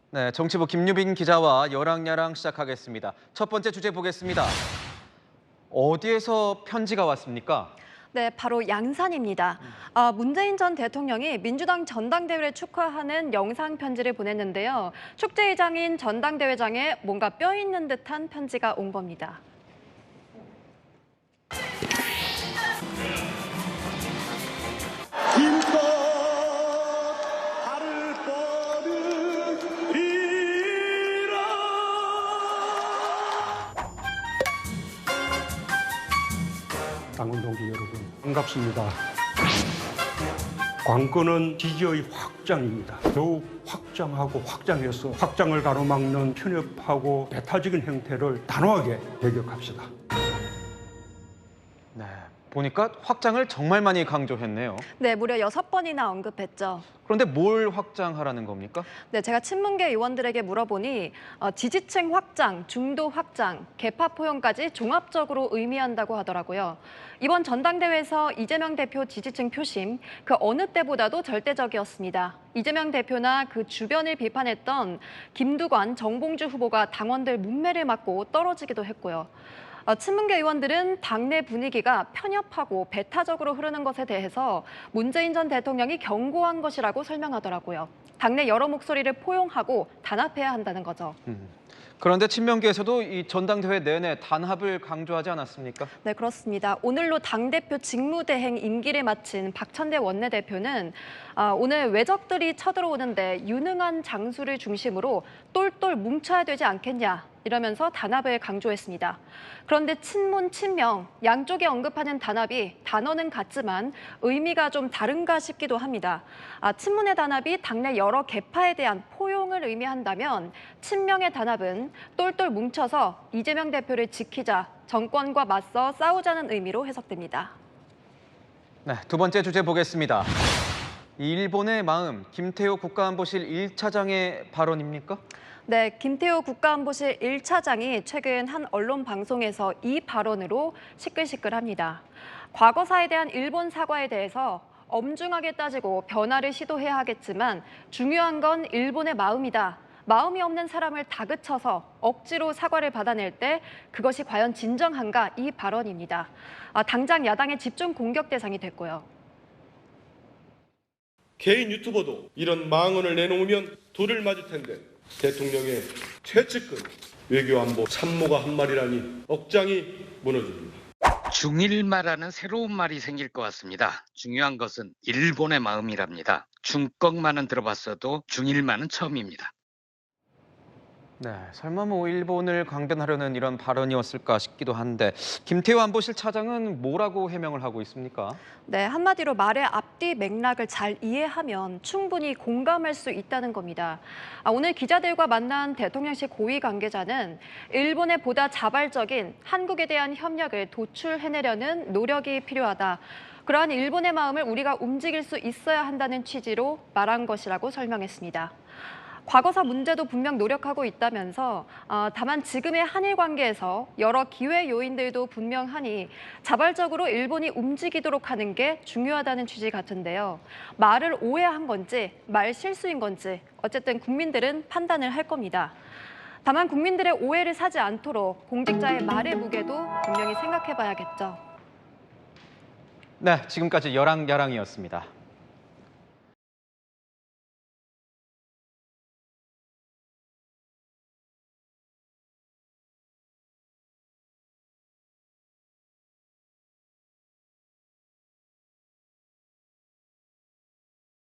네, 정치부 김유빈 기자와 열왕야랑 시작하겠습니다. 첫 번째 주제 보겠습니다. 어디에서 편지가 왔습니까? 네, 바로 양산입니다. 문재인 전 대통령이 민주당 전당대회를 축하하는 영상 편지를 보냈는데요. 축제의장인 전당대회장에 뭔가 뼈 있는 듯한 편지가 온 겁니다. 힘껏 달을 뻗으리라. 당원 동지 여러분, 반갑습니다. 관건은 지지의 확장입니다. 더욱 확장하고 확장해서 확장을 가로막는 편협하고 배타적인 행태를 단호하게 배격합시다. 네, 보니까 확장을 정말 많이 강조했네요. 네, 무려 6번이나 언급했죠. 그런데 뭘 확장하라는 겁니까? 네, 제가 친문계 의원들에게 물어보니 지지층 확장, 중도 확장, 계파 포용까지 종합적으로 의미한다고 하더라고요. 이번 전당대회에서 이재명 대표 지지층 표심, 그 어느 때보다도 절대적이었습니다. 이재명 대표나 그 주변을 비판했던 김두관, 정봉주 후보가 당원들 문매를 맞고 떨어지기도 했고요. 친문계 의원들은 당내 분위기가 편협하고 배타적으로 흐르는 것에 대해서 문재인 전 대통령이 경고한 것이라고 설명하더라고요. 당내 여러 목소리를 포용하고 단합해야 한다는 거죠. 그런데 친명계에서도 이 전당대회 내내 단합을 강조하지 않았습니까? 네, 그렇습니다. 오늘로 당대표 직무대행 임기를 마친 박찬대 원내대표는 오늘 외적들이 쳐들어오는데 유능한 장수를 중심으로 똘똘 뭉쳐야 되지 않겠냐 이러면서 단합을 강조했습니다. 그런데 친문, 친명 양쪽이 언급하는 단합이 단어는 같지만 의미가 좀 다른가 싶기도 합니다. 친문의 단합이 당내 여러 계파에 대한 포용을 의미한다면 친명의 단합은 똘똘 뭉쳐서 이재명 대표를 지키자, 정권과 맞서 싸우자는 의미로 해석됩니다. 네, 두 번째 주제 보겠습니다. 일본의 마음, 김태호 국가안보실 1차장의 발언입니까? 네, 김태호 국가안보실 1차장이 최근 한 언론 방송에서 이 발언으로 시끌시끌합니다. 과거사에 대한 일본 사과에 대해서 엄중하게 따지고 변화를 시도해야 하겠지만 중요한 건 일본의 마음이다. 마음이 없는 사람을 다그쳐서 억지로 사과를 받아낼 때 그것이 과연 진정한가 이 발언입니다. 당장 야당의 집중 공격 대상이 됐고요. 개인 유튜버도 이런 망언을 내놓으면 돌을 맞을 텐데 대통령의 최측근 외교안보 참모가 한 말이라니 억장이 무너집니다. 중일마라는 새로운 말이 생길 것 같습니다. 중요한 것은 일본의 마음이랍니다. 중꺽만은 들어봤어도 중일마는 처음입니다. 네, 설마 뭐 일본을 강변하려는 이런 발언이었을까 싶기도 한데 김태호 안보실 차장은 뭐라고 해명을 하고 있습니까? 네, 한마디로 말의 앞뒤 맥락을 잘 이해하면 충분히 공감할 수 있다는 겁니다. 오늘 기자들과 만난 대통령실 고위 관계자는 일본의 보다 자발적인 한국에 대한 협력을 도출해내려는 노력이 필요하다. 그러한 일본의 마음을 우리가 움직일 수 있어야 한다는 취지로 말한 것이라고 설명했습니다. 과거사 문제도 분명 노력하고 있다면서 다만 지금의 한일 관계에서 여러 기회 요인들도 분명하니 자발적으로 일본이 움직이도록 하는 게 중요하다는 취지 같은데요. 말을 오해한 건지 말 실수인 건지 어쨌든 국민들은 판단을 할 겁니다. 다만 국민들의 오해를 사지 않도록 공직자의 말의 무게도 분명히 생각해 봐야겠죠. 네, 지금까지 열왕야랑이었습니다.